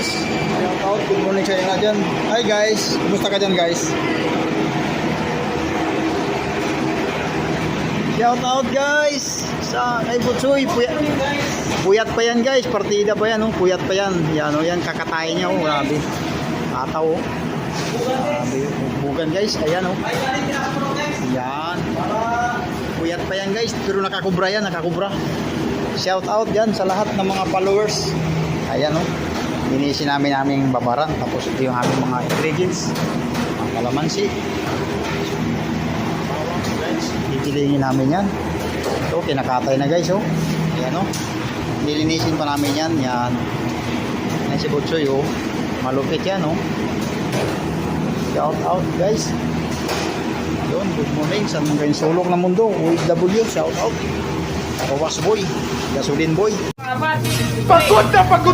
guys. Shout out, good morning sa inyo na dyan. Hi guys, kumusta ka dyan guys? Shout out guys sa kay Butsoy. Puyat pa yan guys, partida pa yan, oh. Puyat pa yan. Yan, oh, yan kakatayin niya, oh. Grabe. Ataw, oh. Grabe, bugan guys, ayan, oh. Yan. Puyat pa yan guys, pero nakakubra yan, nakakubra. Shout out yan sa lahat ng mga followers. Ayan, oh. Linisin namin babaran. Tapos ito yung aming mga ingredients. Ang kalamansi. Titilihin namin yan. Ito, kinakatay na guys, oh. Ayan, oh. Nilinisin pa namin yan. Yan. Yan si Butsoy, oh. Malupit yan, oh. Shout out guys. Yun, good morning sa mga sulok ng mundo. OFW, shout out. Kawas boy, gasolin boy. Pagod na ako